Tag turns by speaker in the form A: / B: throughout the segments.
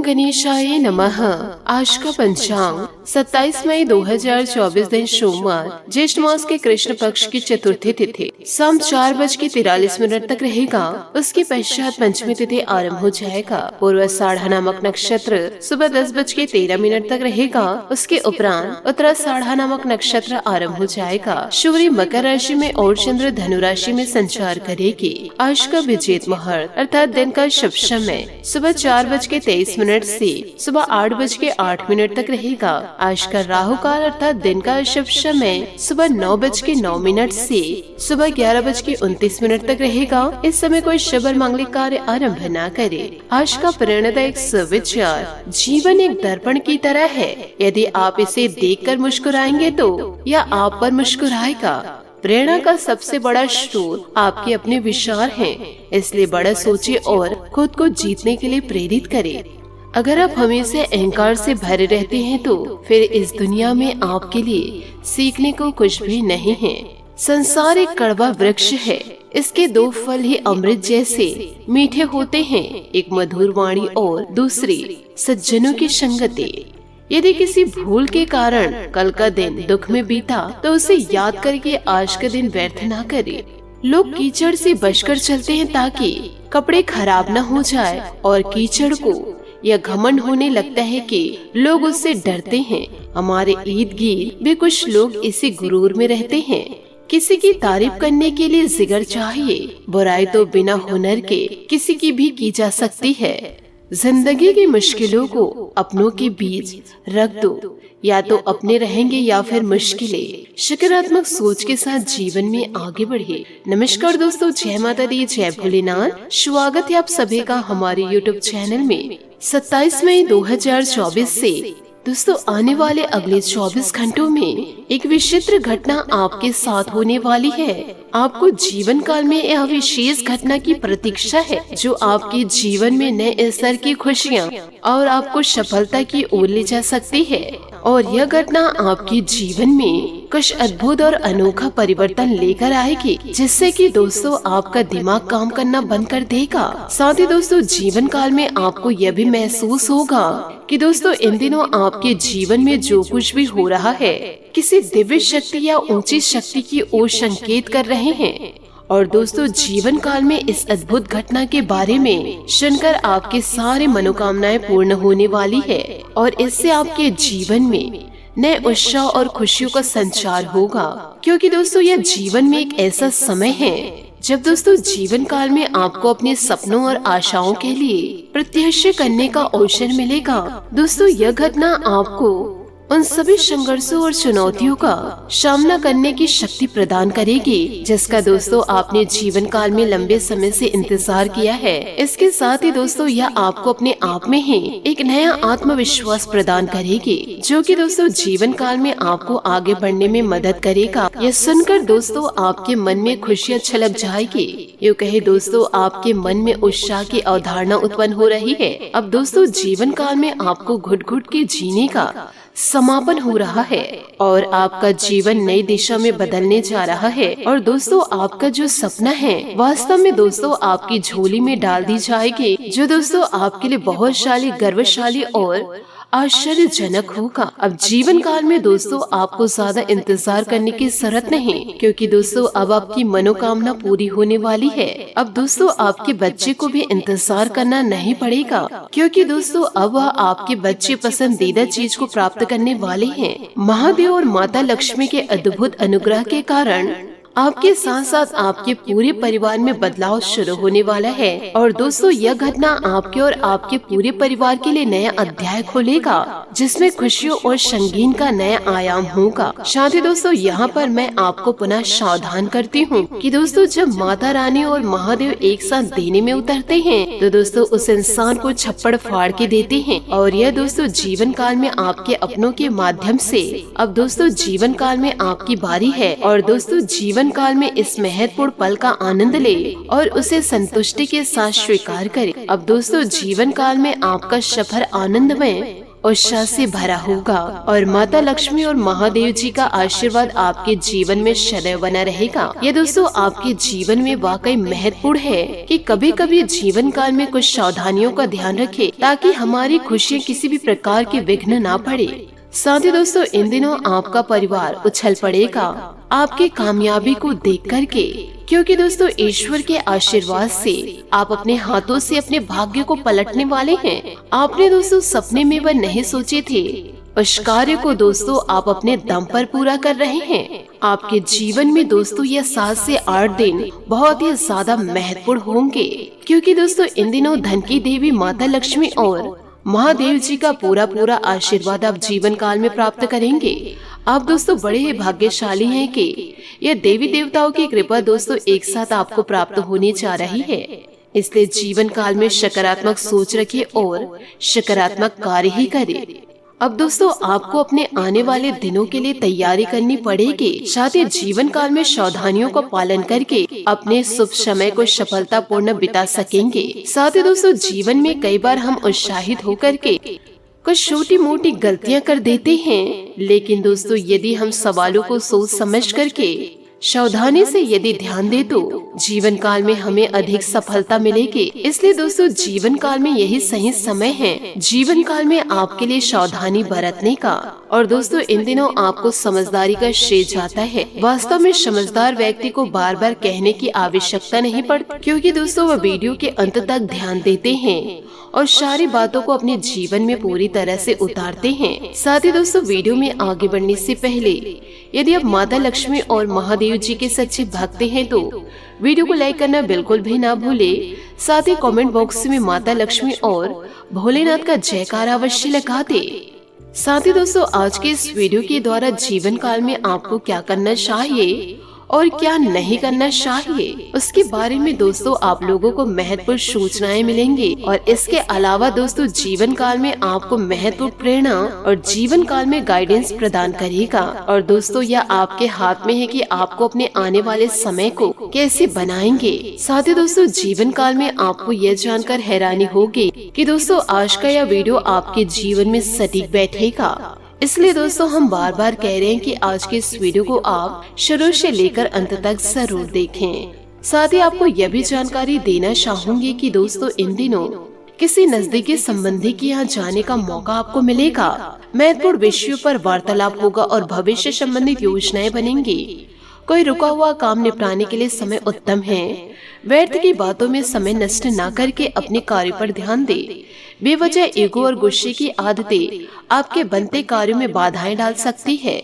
A: गणेशाय नमः। आज का पंचांग 27 मई 2024 दिन सोमवार, ज्येष्ठ मास के कृष्ण पक्ष की चतुर्थी तिथि शाम 4:43 तक रहेगा। उसके पश्चात पंचमी तिथि आरंभ हो जाएगा। पूर्वाषाढ़ नामक नक्षत्र सुबह 10:13 तक रहेगा। उसके उपरांत उत्तराषाढ़ नामक नक्षत्र आरंभ हो जाएगा। सूर्य मकर राशि में और चंद्र धनु राशि में संचार करेगी। आज का विजेत मुहूर्त अर्थात दिन का शुभ समय सुबह 4:23 से सुबह 8:08 तक रहेगा। आज का राहु काल अर्थात दिन का शुभ समय सुबह 9:09 से सुबह 11:29 तक रहेगा। इस समय कोई शुभ और मांगलिक कार्य आरंभ न करे। आज का प्रेरणादायक सुविचार, जीवन एक दर्पण की तरह है। यदि आप इसे देखकर मुस्कुराएंगे तो यह आप पर मुस्कुराएगा। प्रेरणा का सबसे बड़ा स्रोत आपके अपने विचार हैं, इसलिए बड़ा सोचे और खुद को जीतने के लिए प्रेरित करें। अगर आप हमेशा अहंकार से भरे रहते हैं तो फिर इस दुनिया में आपके लिए सीखने को कुछ भी नहीं है। संसार एक कड़वा वृक्ष है, इसके दो फल ही अमृत जैसे मीठे होते हैं, एक मधुर वाणी और दूसरी सज्जनों की संगति। यदि किसी भूल के कारण कल का दिन दुख में बीता तो उसे याद करके आज का दिन व्यर्थ ना करे। लोग कीचड़ से बचकर चलते हैं ताकि कपड़े खराब न हो जाए, और कीचड़ को यह घमंड होने लगता है कि लोग उससे डरते हैं। हमारे इर्द गिर्द भी कुछ लोग इसी गुरूर में रहते हैं। किसी की तारीफ करने के लिए जिगर चाहिए। बुराई तो बिना हुनर के किसी की भी की जा सकती है। जिंदगी की मुश्किलों को अपनों के बीच रख दो, या तो अपने रहेंगे या फिर मुश्किलें। सकारात्मक सोच के साथ जीवन में आगे बढ़े। नमस्कार दोस्तों, जय माता दी, जय भोलेनाथ। स्वागत है आप सभी का हमारे YouTube चैनल में। 27 मई 2024 से दोस्तों आने वाले अगले 24 घंटों में एक विचित्र घटना आपके साथ होने वाली है। आपको जीवन काल में यह विशेष घटना की प्रतीक्षा है जो आपके जीवन में नए स्तर की खुशियाँ और आपको सफलता की ओर ले जा सकती है। और यह घटना आपके जीवन में कुछ अद्भुत और अनोखा परिवर्तन लेकर आएगी, जिससे कि दोस्तों आपका दिमाग काम करना बंद कर देगा। साथ ही दोस्तों जीवन काल में आपको यह भी महसूस होगा कि दोस्तों इन दिनों आपके जीवन में जो कुछ भी हो रहा है किसी दिव्य शक्ति या ऊंची शक्ति की ओर संकेत कर रहे हैं। और दोस्तों जीवन काल में इस अद्भुत घटना के बारे में सुनकर आपके सारे मनोकामनाएं पूर्ण होने वाली है, और इससे आपके जीवन में नए उत्साह और खुशियों का संचार होगा। क्योंकि दोस्तों यह जीवन में एक ऐसा समय है जब दोस्तों जीवन काल में आपको अपने सपनों और आशाओं के लिए प्रत्याशा करने का अवसर मिलेगा। दोस्तों यह घटना आपको उन सभी संघर्षों और चुनौतियों का सामना करने की शक्ति प्रदान करेगी जिसका दोस्तों आपने जीवन काल में लंबे समय से इंतजार किया है। इसके साथ ही दोस्तों यह आपको अपने आप में ही एक नया आत्मविश्वास प्रदान करेगी, जो कि दोस्तों जीवन काल में आपको आगे बढ़ने में मदद करेगा। यह सुनकर दोस्तों आपके मन में खुशियाँ छलक जाएगी। यूँ कहे दोस्तों आपके मन में उत्साह की अवधारणा उत्पन्न हो रही है। अब दोस्तों जीवन काल में आपको घुट घुट के जीने का समापन हो रहा है और आपका जीवन नई दिशा में बदलने जा रहा है। और दोस्तों आपका जो सपना है वास्तव में दोस्तों आपकी झोली में डाल दी जाएगी, जो दोस्तों आपके लिए बहुत गर्वशाली और आश्चर्यजनक होगा। अब जीवन काल में दोस्तों आपको ज्यादा इंतजार करने की जरूरत नहीं, क्योंकि दोस्तों अब आपकी मनोकामना पूरी होने वाली है। अब दोस्तों आपके बच्चे को भी इंतजार करना नहीं पड़ेगा, क्योंकि दोस्तों अब वह आपके बच्चे पसंदीदा चीज को प्राप्त करने वाले हैं। महादेव और माता लक्ष्मी के अद्भुत अनुग्रह के कारण आपके साथ साथ आपके पूरे परिवार में बदलाव शुरू होने वाला है। और दोस्तों यह घटना आपके और आपके पूरे परिवार के लिए नया अध्याय खोलेगा, जिसमें खुशियों और संगीन का नया आयाम होगा। साथ ही दोस्तों यहाँ पर मैं आपको पुनः सावधान करती हूँ कि दोस्तों जब माता रानी और महादेव एक साथ देने में उतरते हैं तो दोस्तों उस इंसान को छप्पड़ फाड़ के देते हैं। और यह दोस्तों जीवन काल में आपके अपनों के माध्यम से अब दोस्तों जीवन काल में आपकी बारी है। और दोस्तों जीवन काल में इस महत्वपूर्ण पल का आनंद ले और उसे संतुष्टि के साथ स्वीकार करें। अब दोस्तों जीवन काल में आपका सफर आनंदमय उत्साह से भरा होगा और माता लक्ष्मी और महादेव जी का आशीर्वाद आपके जीवन में सदैव बना रहेगा। ये दोस्तों आपके जीवन में वाकई महत्वपूर्ण है कि कभी कभी जीवन काल में कुछ सावधानियों का ध्यान रखें ताकि हमारी खुशियाँ किसी भी प्रकार के विघ्न ना पड़े। साथ ही दोस्तों इन दिनों आपका परिवार उछल पड़ेगा आपकी कामयाबी को देख करके, क्योंकि दोस्तों ईश्वर के आशीर्वाद से आप अपने हाथों से अपने भाग्य को पलटने वाले हैं। आपने दोस्तों सपने में वह नहीं सोचे थे, उस कार्य को दोस्तों आप अपने दम पर पूरा कर रहे हैं। आपके जीवन में दोस्तों यह 7 से 8 दिन बहुत ही ज्यादा महत्वपूर्ण होंगे, क्योंकि दोस्तों इन दिनों धन की देवी माता लक्ष्मी और महादेव जी का पूरा आशीर्वाद आप जीवन काल में प्राप्त करेंगे। आप दोस्तों बड़े ही भाग्यशाली हैं कि यह देवी देवताओं की कृपा दोस्तों एक साथ आपको प्राप्त होने जा रही है। इसलिए जीवन काल में सकारात्मक सोच रखिए और सकारात्मक कार्य ही करें। अब दोस्तों आपको अपने आने वाले दिनों के लिए तैयारी करनी पड़ेगी। साथ ही जीवन काल में सावधानियों का पालन करके अपने शुभ समय को सफलतापूर्ण बिता सकेंगे। साथ ही दोस्तों जीवन में कई बार हम उत्साहित होकर के कुछ छोटी मोटी गलतियां कर देते हैं, लेकिन दोस्तों यदि हम सवालों को सोच समझ करके सावधानी से यदि ध्यान दे तो जीवन काल में हमें अधिक सफलता मिलेगी। इसलिए दोस्तों जीवन काल में यही सही समय है जीवन काल में आपके लिए सावधानी बरतने का। और दोस्तों इन दिनों आपको समझदारी का श्रेय जाता है। वास्तव में समझदार व्यक्ति को बार बार कहने की आवश्यकता नहीं पड़ती, क्योंकि दोस्तों वह वीडियो के अंत तक ध्यान देते हैं और सारी बातों को अपने जीवन में पूरी तरह से उतारते हैं। साथ ही दोस्तों वीडियो में आगे बढ़ने से पहले यदि आप माता लक्ष्मी और महादेव जी के सच्चे भक्त हैं तो वीडियो को लाइक करना बिल्कुल भी ना भूले। साथ ही कमेंट बॉक्स में माता लक्ष्मी और भोलेनाथ का जयकारा अवश्य लगा दे। साथ ही दोस्तों आज के इस वीडियो के द्वारा जीवन काल में आपको क्या करना चाहिए और क्या नहीं करना चाहिए उसके बारे में दोस्तों आप लोगों को महत्वपूर्ण सूचनाएं मिलेंगी। और इसके अलावा दोस्तों जीवन काल में आपको महत्वपूर्ण प्रेरणा और जीवन काल में गाइडेंस प्रदान करेगा। और दोस्तों यह आपके हाथ में है कि आपको अपने आने वाले समय को कैसे बनाएंगे। साथ ही दोस्तों जीवन काल में आपको यह जानकर हैरानी होगी कि दोस्तों आज का यह वीडियो आपके जीवन में सटीक बैठेगा। इसलिए दोस्तों हम बार बार कह रहे हैं कि आज के इस वीडियो को आप शुरू से लेकर अंत तक जरूर देखें। साथ ही आपको यह भी जानकारी देना चाहूंगी कि दोस्तों इन दिनों किसी नजदीकी संबंधी के यहाँ जाने का मौका आपको मिलेगा। महत्वपूर्ण विषयों पर वार्तालाप होगा और भविष्य संबंधित योजनाएं बनेंगी। कोई रुका हुआ काम निपटाने के लिए समय उत्तम है। व्यर्थ की बातों में समय नष्ट न करके अपने कार्य पर ध्यान दे। बेवजह ईगो और गुस्से की आदतें आपके बनते कार्यों में बाधाएं डाल सकती है।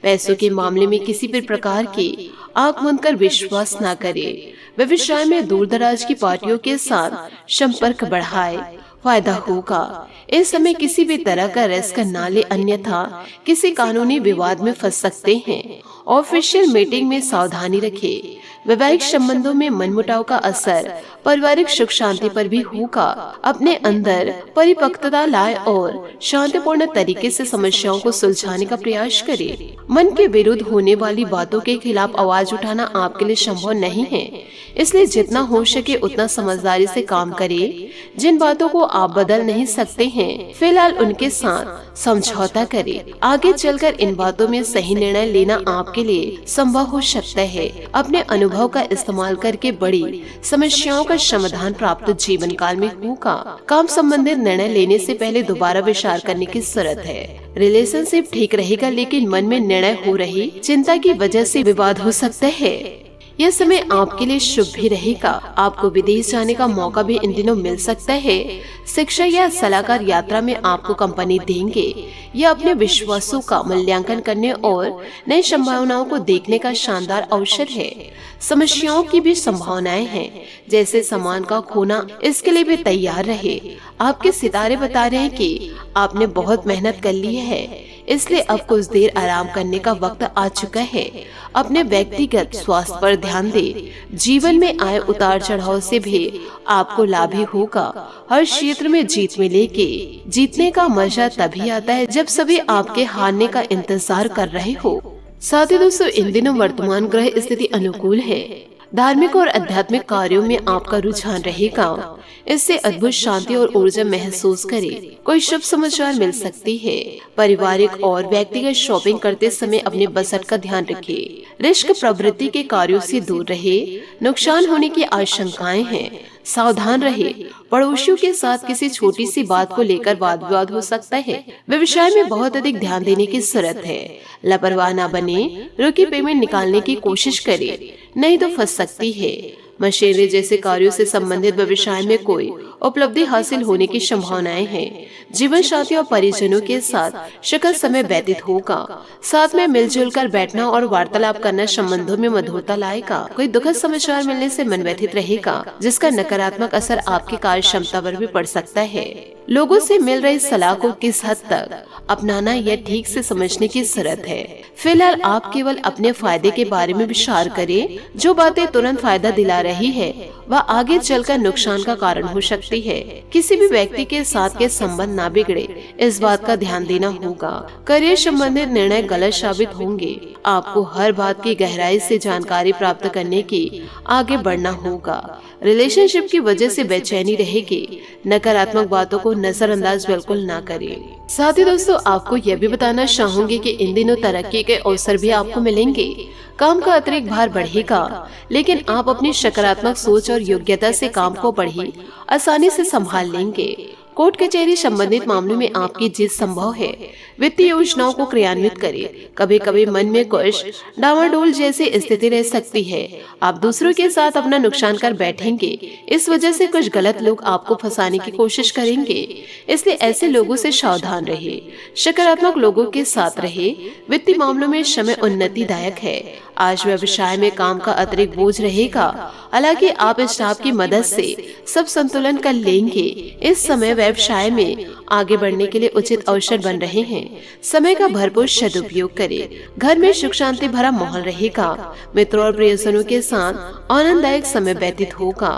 A: पैसों के मामले में किसी भी प्रकार की आंख मूंद कर विश्वास न करें। व्यवसाय में दूर दराज की पार्टियों के साथ संपर्क बढ़ाए, फायदा होगा। इस समय किसी भी तरह का रिस्क न ले, अन्यथा किसी कानूनी विवाद में फंस सकते हैं। ऑफिशियल मीटिंग में सावधानी रखें। वैवाहिक संबंधों में मनमुटाव का असर पारिवारिक सुख शांति पर भी होगा। अपने अंदर परिपक्वता लाए और शांतिपूर्ण तरीके से समस्याओं को सुलझाने का प्रयास करें। मन के विरुद्ध होने वाली बातों के खिलाफ आवाज उठाना आपके लिए संभव नहीं है, इसलिए जितना हो सके उतना समझदारी से काम करें। जिन बातों को आप बदल नहीं सकते हैं फिलहाल उनके साथ समझौता करें। आगे चलकर इन बातों में सही निर्णय लेना आपके लिए संभव हो सकता है। अपने अनुभव का इस्तेमाल करके बड़ी समस्याओं का समाधान प्राप्त जीवन काल में होगा। काम संबंधित निर्णय लेने से पहले दोबारा विचार करने की जरूरत है। रिलेशनशिप ठीक रहेगा, लेकिन मन में निर्णय हो रही चिंता की वजह से विवाद हो सकता है। यह समय आपके लिए शुभ भी रहेगा। आपको विदेश जाने का मौका भी इन दिनों मिल सकता है। शिक्षा या सलाहकार यात्रा में आपको कंपनी देंगे। यह अपने विश्वासों का मूल्यांकन करने और नई संभावनाओं को देखने का शानदार अवसर है। समस्याओं की भी संभावनाएं हैं, जैसे सामान का खोना, इसके लिए भी तैयार रहे। आपके सितारे बता रहे हैं कि आपने बहुत मेहनत कर ली है, इसलिए अब कुछ देर आराम करने का वक्त आ चुका है। अपने व्यक्तिगत स्वास्थ्य पर ध्यान दे। जीवन में आए उतार चढ़ाव से भी आपको लाभ ही होगा। हर क्षेत्र में जीत मिलेगी। जीतने का मजा तभी आता है जब सभी आपके हारने का इंतजार कर रहे हो। साथ ही दोस्तों इन दिनों वर्तमान ग्रह स्थिति अनुकूल है। धार्मिक और आध्यात्मिक कार्यों में आपका रुझान रहेगा। इससे अद्भुत शांति और ऊर्जा महसूस करें। कोई शुभ समाचार मिल सकती है। पारिवारिक और व्यक्तिगत शॉपिंग करते समय अपने बजट का ध्यान रखें। रिस्क प्रवृत्ति के कार्यों से दूर रहे। नुकसान होने की आशंकाएं हैं, सावधान रहे। पड़ोसियों के साथ किसी छोटी सी बात को लेकर वाद विवाद हो सकता है। व्यवसाय में बहुत अधिक ध्यान देने की जरूरत है। लापरवाह न बने। रुकी पेमेंट निकालने की कोशिश करें, नहीं तो फंस सकती है। मशीनरी जैसे कार्यों से संबंधित व्यवसाय में कोई उपलब्धि हासिल होने की संभावनाएं हैं। जीवन साथी और परिजनों के साथ सुखद समय व्यतीत होगा। साथ में मिलजुल कर बैठना और वार्तालाप करना संबंधों में मधुरता लाएगा। कोई दुखद समाचार मिलने से मन व्यथित रहेगा, जिसका नकारात्मक असर आपकी कार्य क्षमता पर भी पड़ सकता है। लोगों से मिल रही सलाह को किस हद तक अपनाना यह ठीक से समझने की जरूरत है। फिलहाल आप केवल अपने फायदे के बारे में विचार करें। जो बातें तुरंत फायदा दिला रही है वह आगे चलकर नुकसान का कारण हो सकती है। किसी भी व्यक्ति के साथ के संबंध ना बिगड़े, इस बात का ध्यान देना होगा। करियर संबंधित निर्णय गलत साबित होंगे। आपको हर बात की गहराई से जानकारी प्राप्त करने की आगे बढ़ना होगा। रिलेशनशिप की वजह से बेचैनी रहेगी। नकारात्मक बातों को नजरअंदाज बिल्कुल ना करें। साथ ही दोस्तों, आपको यह भी बताना चाहूंगी कि इन दिनों तरक्की के अवसर भी आपको मिलेंगे। काम का अतिरिक्त भार बढ़ेगा, लेकिन आप अपनी सकारात्मक सोच और योग्यता से काम को बड़ी आसानी से संभाल लेंगे। कोर्ट कचहरी संबंधित मामलों में आपकी जीत संभव है। वित्तीय योजनाओं को क्रियान्वित करें। कभी कभी मन में कुछ डावाडोल जैसी स्थिति रह सकती है। आप दूसरों के साथ अपना नुकसान कर बैठेंगे। इस वजह से कुछ गलत लोग आपको फंसाने की कोशिश करेंगे, इसलिए ऐसे लोगों से सावधान रहे। सकारात्मक लोगों के साथ रहे। वित्तीय मामलों में समय उन्नतिदायक है। आज व्यवसाय में काम का अतिरिक्त बोझ रहेगा, हालांकि आप स्टाफ की मदद से सब संतुलन कर लेंगे। इस समय व्यवसाय में आगे बढ़ने के लिए उचित अवसर बन रहे हैं। समय का भरपूर सदुपयोग करें। घर में सुख शांति भरा माहौल रहेगा। मित्रों और प्रियजनों के साथ आनंददायक समय व्यतीत होगा।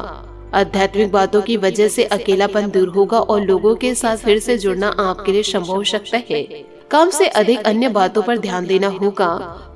A: आध्यात्मिक बातों की वजह से अकेलापन दूर होगा और लोगों के साथ फिर से जुड़ना आपके लिए संभव हो सकता है। काम से अधिक अन्य बातों पर ध्यान देना होगा।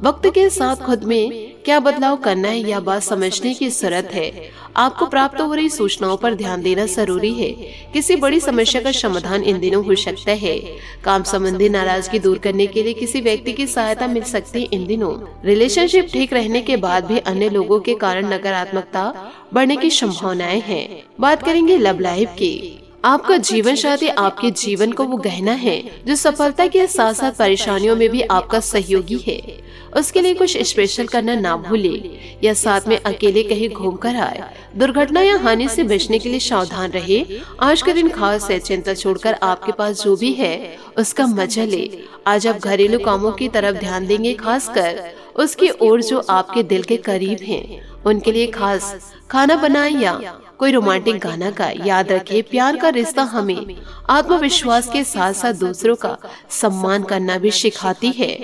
A: वक्त के साथ खुद में क्या बदलाव करना है यह बात समझने की जरूरत है। आपको प्राप्त हो रही सूचनाओं पर ध्यान देना जरूरी है। किसी बड़ी समस्या का समाधान इन दिनों हो सकता है। काम संबंधी नाराजगी दूर करने के लिए किसी व्यक्ति की सहायता मिल सकती है। इन दिनों रिलेशनशिप ठीक रहने के बाद भी अन्य लोगों के कारण नकारात्मकता बढ़ने की संभावनाएं हैं। बात करेंगे लव लाइफ की। आपका जीवन साथी आपके जीवन को वो गहना है जो सफलता के साथ साथ परेशानियों में भी आपका सहयोगी है। उसके लिए कुछ स्पेशल करना ना भूले या साथ में अकेले कहीं घूम कर आए। दुर्घटना या हानि से बचने के लिए सावधान रहे। आज का दिन खास है। चिंता छोड़कर आपके पास जो भी है उसका मजा ले। आज आप घरेलू कामों की तरफ ध्यान देंगे, खासकर उसकी ओर जो आपके दिल के करीब हैं। उनके लिए खास खाना बनाए या कोई रोमांटिक गाना गाए। याद रखें, प्यार का रिश्ता हमें आत्मविश्वास के साथ साथ दूसरों का सम्मान करना भी सिखाती है।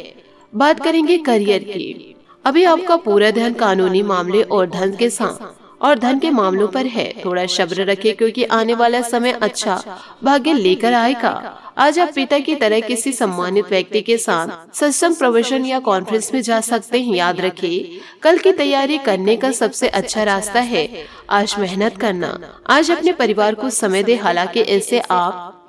A: बात करेंगे करियर की। अभी आपका पूरा ध्यान कानूनी मामले और धन के मामलों पर है। थोड़ा सब्र रखें क्योंकि आने वाला समय अच्छा भाग्य लेकर आएगा। आज आप पिता की तरह किसी सम्मानित व्यक्ति के साथ सत्संग, प्रवचन या कॉन्फ्रेंस में जा सकते हैं। याद रखें, कल की तैयारी करने का सबसे अच्छा रास्ता है आज मेहनत करना। आज अपने परिवार को समय दे, हालांकि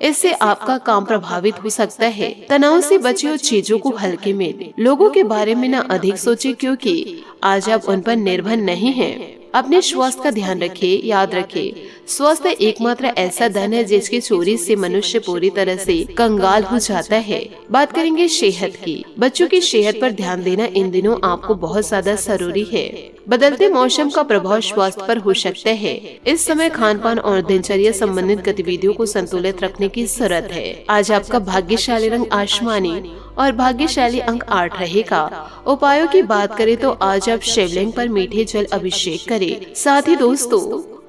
A: इससे आपका काम प्रभावित हो सकता है। तनाव से बचे और चीजों को हल्के में लें। लोगों के बारे में न अधिक सोचें क्योंकि आज आप उन पर निर्भर नहीं हैं। अपने स्वास्थ्य का ध्यान रखें। याद रखें, स्वास्थ्य एकमात्र ऐसा धन है जिसकी चोरी से मनुष्य पूरी तरह से कंगाल हो जाता है। बात करेंगे सेहत की। बच्चों की सेहत पर ध्यान देना इन दिनों आपको बहुत ज्यादा जरूरी है। बदलते मौसम का प्रभाव स्वास्थ्य पर हो सकता है। इस समय खान पान और दिनचर्या संबंधित गतिविधियों को संतुलित रखने की जरूरत है। आज आपका भाग्यशाली रंग आसमानी और भाग्यशाली अंक 8 रहेगा। उपायों की बात करें तो आज आप शिवलिंग पर मीठे जल अभिषेक करें। साथ ही दोस्तों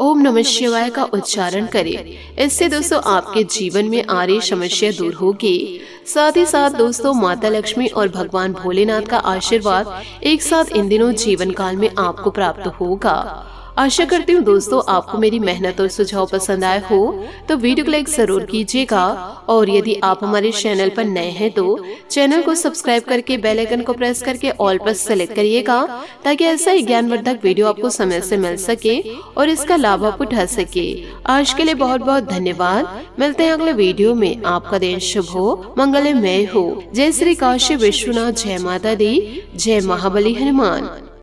A: ओम नमः शिवाय का उच्चारण करें। इससे दोस्तों आपके जीवन में आ रही समस्या दूर होगी। साथ ही साथ दोस्तों माता लक्ष्मी और भगवान भोलेनाथ का आशीर्वाद एक साथ इन दिनों जीवन काल में आपको प्राप्त होगा। आशा करती हूँ दोस्तों आपको मेरी मेहनत और सुझाव पसंद आए हो तो वीडियो को लाइक जरूर कीजिएगा, और यदि आप हमारे चैनल पर नए हैं तो चैनल को सब्सक्राइब करके बेल आइकन को प्रेस करके ऑल पर सेलेक्ट करिएगा, ताकि ऐसा ही ज्ञानवर्धक वीडियो आपको समय से मिल सके और इसका लाभ आप उठा सके। आज के लिए बहुत बहुत धन्यवाद। मिलते हैं अगले वीडियो में। आपका दिन शुभ हो, मंगलमय हो। जय श्री काशी विश्वनाथ, जय माता दी, जय महाबली हनुमान।